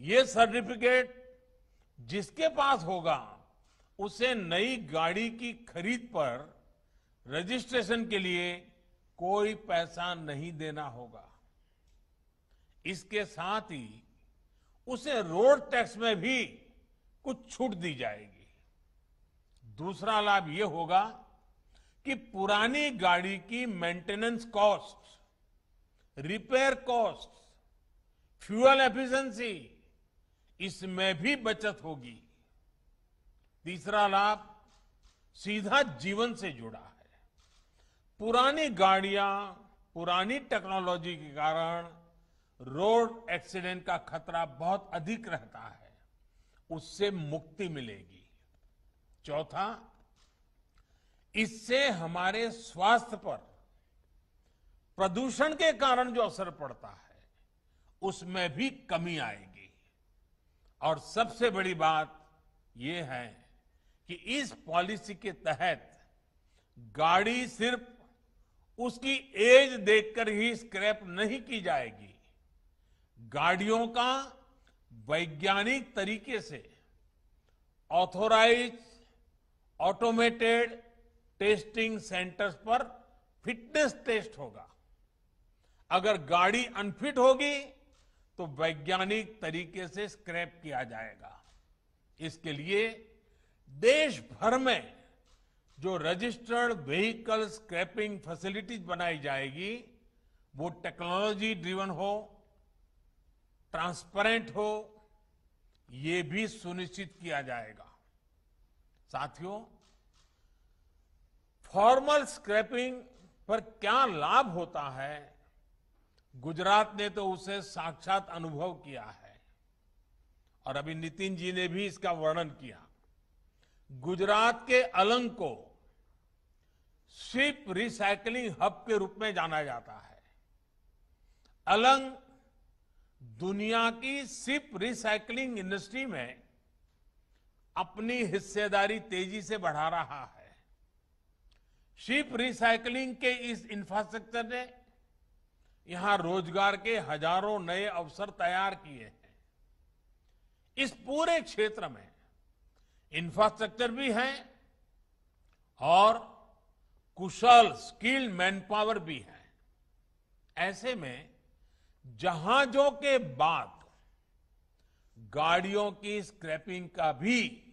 ये सर्टिफिकेट जिसके पास होगा उसे नई गाड़ी की खरीद पर रजिस्ट्रेशन के लिए कोई पैसा नहीं देना होगा। इसके साथ ही उसे रोड टैक्स में भी कुछ छूट दी जाएगी। दूसरा लाभ ये होगा कि पुरानी गाड़ी की maintenance cost, repair cost, fuel efficiency, इसमें भी बचत होगी। तीसरा लाभ सीधा जीवन से जुड़ा है। पुरानी गाड़ियां, पुरानी टेक्नोलॉजी के कारण रोड एक्सीडेंट का खतरा बहुत अधिक रहता है, उससे मुक्ति मिलेगी। चौथा, इससे हमारे स्वास्थ्य पर प्रदूषण के कारण जो असर पड़ता है उसमें भी कमी आएगी। और सबसे बड़ी बात यह है कि इस पॉलिसी के तहत गाड़ी सिर्फ उसकी एज देखकर ही स्क्रैप नहीं की जाएगी। गाड़ियों का वैज्ञानिक तरीके से ऑथोराइज ऑटोमेटेड टेस्टिंग सेंटर्स पर फिटनेस टेस्ट होगा। अगर गाड़ी अनफिट होगी तो वैज्ञानिक तरीके से स्क्रैप किया जाएगा। इसके लिए देश भर में जो रजिस्टर्ड व्हीकल स्क्रैपिंग फैसिलिटीज बनाई जाएगी वो टेक्नोलॉजी ड्रिवन हो, ट्रांसपेरेंट हो, ये भी सुनिश्चित किया जाएगा। साथियों, फॉर्मल स्क्रैपिंग पर क्या लाभ होता है, गुजरात ने तो उसे साक्षात अनुभव किया है और अभी नितिन जी ने भी इसका वर्णन किया। गुजरात के अलंग को शिप रिसाइकलिंग हब के रूप में जाना जाता है। अलंग दुनिया की शिप रिसाइकलिंग इंडस्ट्री में अपनी हिस्सेदारी तेजी से बढ़ा रहा है। शिप रिसाइकलिंग के इस इंफ्रास्ट्रक्चर ने यहां रोजगार के हजारों नए अवसर तैयार किए हैं। इस पूरे क्षेत्र में इंफ्रास्ट्रक्चर भी है और कुशल स्किल्ड मैनपावर भी है। ऐसे में जहाजों के बाद गाड़ियों की स्क्रैपिंग का भी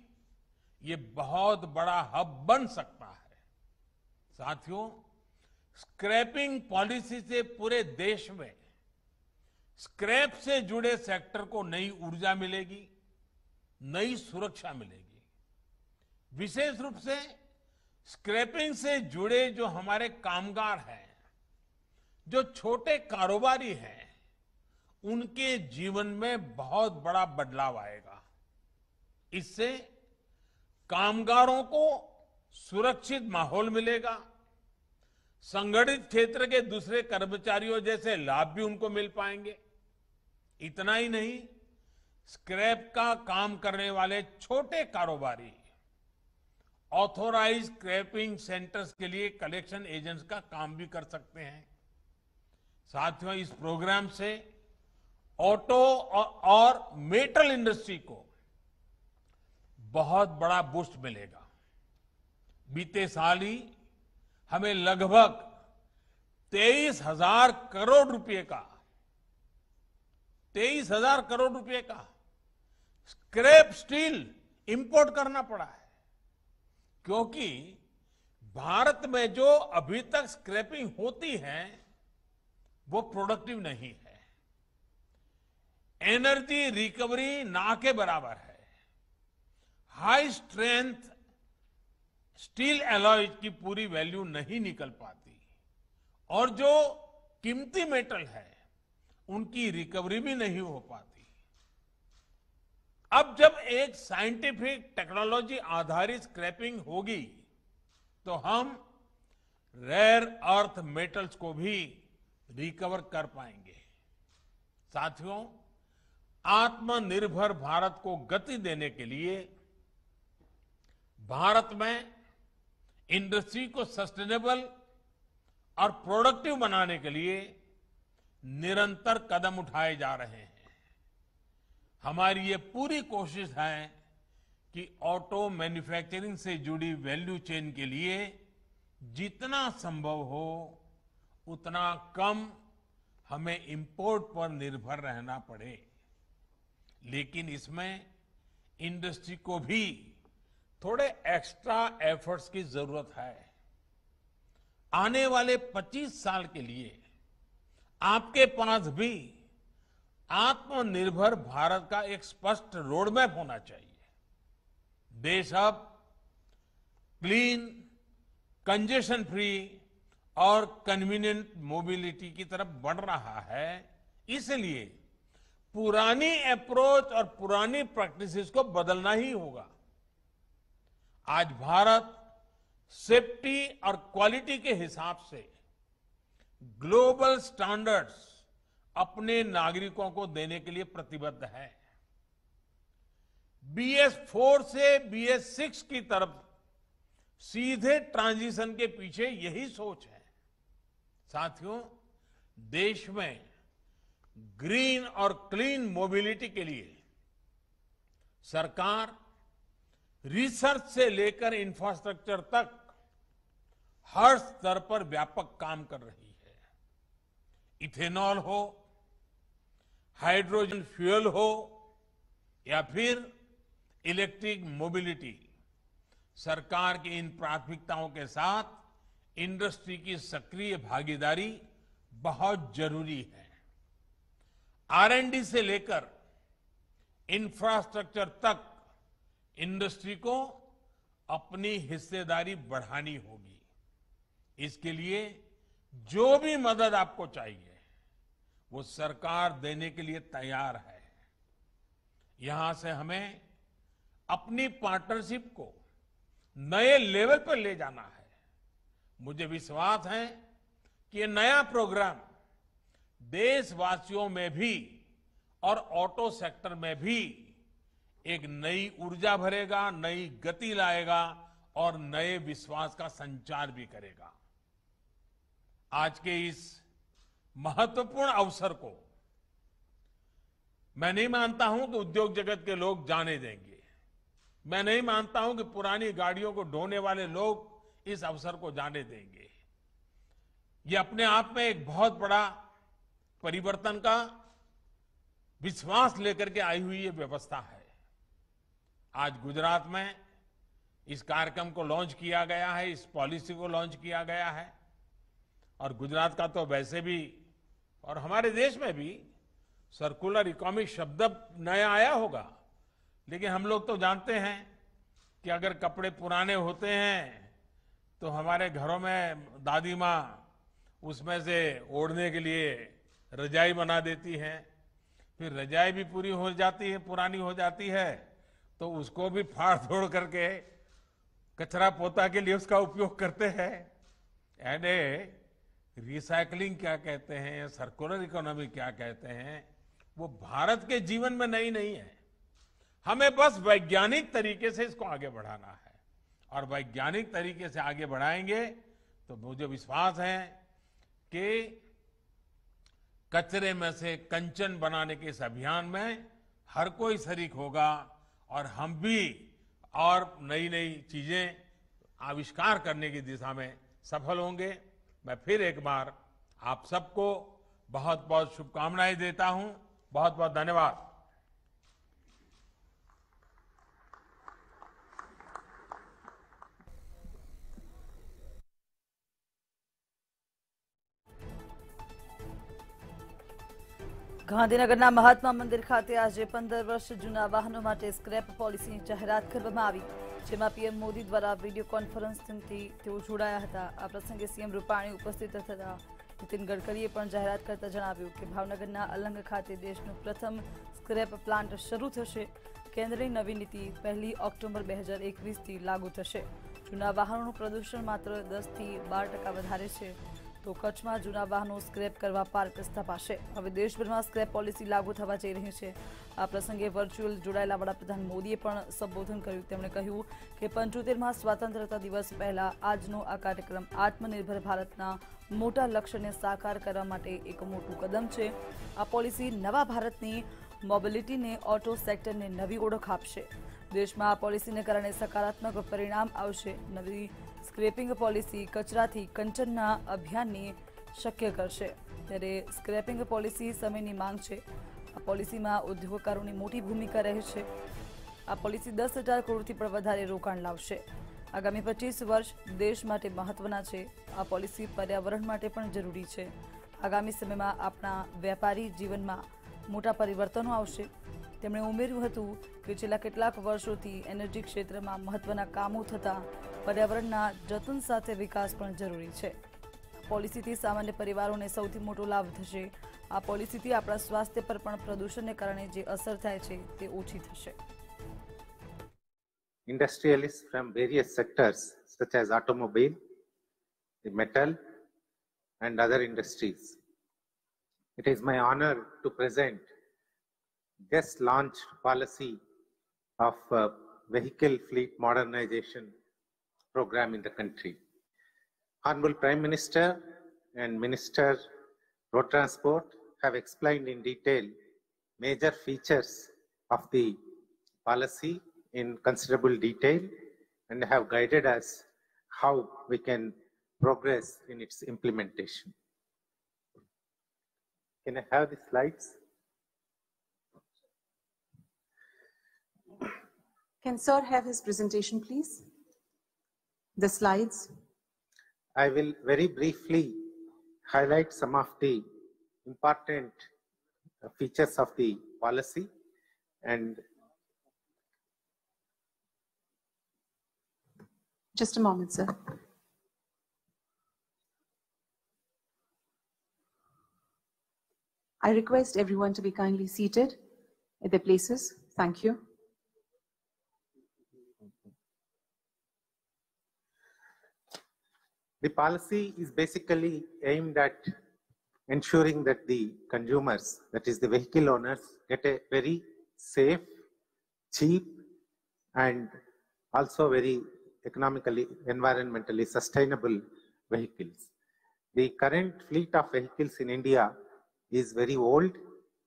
ये बहुत बड़ा हब बन सकता है। साथियों, स्क्रैपिंग पॉलिसी से पूरे देश में स्क्रैप से जुड़े सेक्टर को नई ऊर्जा मिलेगी, नई सुरक्षा मिलेगी। विशेष रूप से स्क्रैपिंग से जुड़े जो हमारे कामगार हैं, जो छोटे कारोबारी हैं, उनके जीवन में बहुत बड़ा बदलाव आएगा। इससे कामगारों को सुरक्षित माहौल मिलेगा, संगठित क्षेत्र के दूसरे कर्मचारियों जैसे लाभ भी उनको मिल पाएंगे। इतना ही नहीं, स्क्रैप का काम करने वाले छोटे कारोबारी ऑथोराइज स्क्रैपिंग सेंटर्स के लिए कलेक्शन एजेंट्स का काम भी कर सकते हैं। साथियों, इस प्रोग्राम से ऑटो और मेटल इंडस्ट्री को बहुत बड़ा बूस्ट मिलेगा। बीते साल ही हमें लगभग 23,000 करोड़ रुपए का स्क्रैप स्टील इंपोर्ट करना पड़ा है, क्योंकि भारत में जो अभी तक स्क्रैपिंग होती है वो प्रोडक्टिव नहीं है। एनर्जी रिकवरी ना के बराबर है। हाई स्ट्रेंथ स्टील एलॉय की पूरी वैल्यू नहीं निकल पाती और जो कीमती मेटल है उनकी रिकवरी भी नहीं हो पाती। अब जब एक साइंटिफिक टेक्नोलॉजी आधारित स्क्रैपिंग होगी तो हम रेयर अर्थ मेटल्स को भी रिकवर कर पाएंगे। साथियों, आत्मनिर्भर भारत को गति देने के लिए भारत में इंडस्ट्री को सस्टेनेबल और प्रोडक्टिव बनाने के लिए निरंतर कदम उठाए जा रहे हैं। हमारी ये पूरी कोशिश है कि ऑटो मैन्युफैक्चरिंग से जुड़ी वैल्यू चेन के लिए जितना संभव हो उतना कम हमें इंपोर्ट पर निर्भर रहना पड़े। लेकिन इसमें इंडस्ट्री को भी थोड़े एक्स्ट्रा एफर्ट्स की जरूरत है। आने वाले 25 साल के लिए आपके पास भी आत्मनिर्भर भारत का एक स्पष्ट रोड मैप होना चाहिए। देश अब क्लीन, कंजेशन फ्री और कन्वीनियंट मोबिलिटी की तरफ बढ़ रहा है। इसलिए पुरानी अप्रोच और पुरानी प्रैक्टिसेस को बदलना ही होगा। आज भारत सेफ्टी और क्वालिटी के हिसाब से ग्लोबल स्टैंडर्ड्स अपने नागरिकों को देने के लिए प्रतिबद्ध है। BS4 से BS6 की तरफ सीधे ट्रांजिशन के पीछे यही सोच है। साथियों, देश में ग्रीन और क्लीन मोबिलिटी के लिए सरकार रिसर्च से लेकर इंफ्रास्ट्रक्चर तक हर स्तर पर व्यापक काम कर रही है। इथेनॉल हो, हाइड्रोजन फ्यूल हो या फिर इलेक्ट्रिक मोबिलिटी, सरकार की इन प्राथमिकताओं के साथ इंडस्ट्री की सक्रिय भागीदारी बहुत जरूरी है। R&D से लेकर इंफ्रास्ट्रक्चर तक इंडस्ट्री को अपनी हिस्सेदारी बढ़ानी होगी। इसके लिए जो भी मदद आपको चाहिए वो सरकार देने के लिए तैयार है। यहां से हमें अपनी पार्टनरशिप को नए लेवल पर ले जाना है। मुझे विश्वास है कि ये नया प्रोग्राम देशवासियों में भी और ऑटो सेक्टर में भी एक नई ऊर्जा भरेगा, नई गति लाएगा और नए विश्वास का संचार भी करेगा। आज के इस महत्वपूर्ण अवसर को मैं नहीं मानता हूं कि उद्योग जगत के लोग जाने देंगे। मैं नहीं मानता हूं कि पुरानी गाड़ियों को ढोने वाले लोग इस अवसर को जाने देंगे। ये अपने आप में एक बहुत बड़ा परिवर्तन का विश्वास लेकर के आई हुई ये व्यवस्था है। आज गुजरात में इस कार्यक्रम को लॉन्च किया गया है, इस पॉलिसी को लॉन्च किया गया है। और गुजरात का तो वैसे भी और हमारे देश में भी सर्कुलर इकोनॉमी शब्द नया आया होगा, लेकिन हम लोग तो जानते हैं कि अगर कपड़े पुराने होते हैं तो हमारे घरों में दादी माँ उसमें से ओढ़ने के लिए रजाई बना देती हैं। फिर रजाई भी पूरी हो जाती है, पुरानी हो जाती है, तो उसको भी फाड़ तोड़ करके कचरा पोता के लिए उसका उपयोग करते हैं। यानी रिसाइकलिंग क्या कहते हैं, सर्कुलर इकोनॉमी क्या कहते हैं, वो भारत के जीवन में नई नहीं है। हमें बस वैज्ञानिक तरीके से इसको आगे बढ़ाना है और वैज्ञानिक तरीके से आगे बढ़ाएंगे तो मुझे विश्वास है कि कचरे में से कंचन बनाने के इस अभियान में हर कोई शरीक होगा और हम भी और नई नई चीजें आविष्कार करने की दिशा में सफल होंगे। मैं फिर एक बार आप सबको बहुत बहुत शुभकामनाएं देता हूं। बहुत बहुत धन्यवाद। ગાંધીનગરના મહાત્મા મંદિર ખાતે આજે 15 વર્ષ જૂના વાહનો માટે સ્ક્રેપ પોલિસીની જાહેરાત કરવામાં આવી, જેમાં પીએમ મોદી દ્વારા વિડીયો કોન્ફરન્સિંગથી તેઓ જોડાયા હતા। આ પ્રસંગે સીએમ રૂપાણી ઉપસ્થિત હતા। નીતિન ગડકરીએ પણ જાહેરાત કરતા જણાવ્યું કે ભાવનગરના અલંગ ખાતે દેશનું પ્રથમ સ્ક્રેપ પ્લાન્ટ શરૂ થશે। કેન્દ્રની નવી નીતિ 1 ઓક્ટોબર 2021થી લાગુ થશે। જૂના વાહનોનું પ્રદૂષણ માત્ર 10 થી 12% વધારે છે, તો કચ્છમાં જૂના વાહનો સ્ક્રેપ કરવા પાર્ક સ્થાપાશે। હવે દેશભરમાં સ્ક્રેપ પોલિસી લાગુ થવા જઈ રહી છે। આ પ્રસંગે વર્ચ્યુઅલ જોડાયેલા વડાપ્રધાન મોદીએ પણ સંબોધન કર્યું। તેમણે કહ્યું કે 75મા સ્વાતંત્ર્યતા દિવસ પહેલા આજનો આ કાર્યક્રમ આત્મનિર્ભર ભારતના મોટા લક્ષ્યને સાકાર કરવા માટે એક મોટું કદમ છે। આ પોલિસી નવા ભારતની મોબિલિટીને ઓટો સેક્ટરને નવી ઓળખ આપશે। દેશમાં આ પોલિસીને કારણે સકારાત્મક પરિણામ આવશે। નવી સ્ક્રેપિંગ પોલિસી કચરાથી કંચનના અભિયાનને શક્ય કરશે। ત્યારે સ્ક્રેપિંગ પોલિસી સમયની માંગ છે। આ પોલિસીમાં ઉદ્યોગકારોની મોટી ભૂમિકા રહે છે। આ પોલિસી 10,000 કરોડથી પણ વધારે રોકાણ લાવશે। આગામી 25 વર્ષ દેશ માટે મહત્વના છે। આ પોલિસી પર્યાવરણ માટે પણ જરૂરી છે। આગામી સમયમાં આપણા વેપારી જીવનમાં મોટા પરિવર્તનો આવશે। તેમણે ઉમેર્યું હતું કે છેલ્લા કેટલાક વર્ષોથી એનર્જી ક્ષેત્રમાં મહત્વના કામો થતા પર્યાવરણના જતન સાથે વિકાસ પણ જરૂરી છે। પોલિસીથી સામાન્ય પરિવારોને સૌથી મોટો લાભ થશે। આ પોલિસીથી આપણા સ્વાસ્થ્ય પર પણ પ્રદૂષણને કારણે જે અસર થાય છે તે ઓછી થશે। Industrialists from various sectors such as automobile, the metal and other industries. It is my honor to present just launched policy of vehicle fleet modernization program in the country. Honorable Prime Minister and Minister Road Transport have explained in detail major features of the policy in considerable detail and have guided us how we can progress in its implementation. Can I have the slides? Can Sir have his presentation, please? The slides. I will very briefly highlight some of the important features of the policy and Just a moment, sir. I request everyone to be kindly seated at their places. Thank you. the policy is basically aimed at ensuring that the consumers, that is the vehicle owners, get a very safe, cheap, and also very economically, environmentally sustainable vehicles. The current fleet of vehicles in India is very old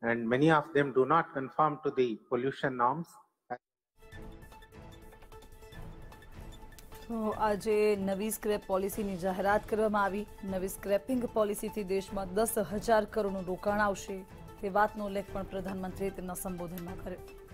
and many of them do not conform to the pollution norms. તો આજે નવી scrap પોલિસીની જાહેરાત કરવામાં આવી। નવી scraping પોલિસીથી દેશમાં 10,000 કરોડનું રોકાણ આવશે તે વાતનો ઉલ્લેખ પણ પ્રધાનમંત્રીએ તેમના સંબોધનમાં કર્યો।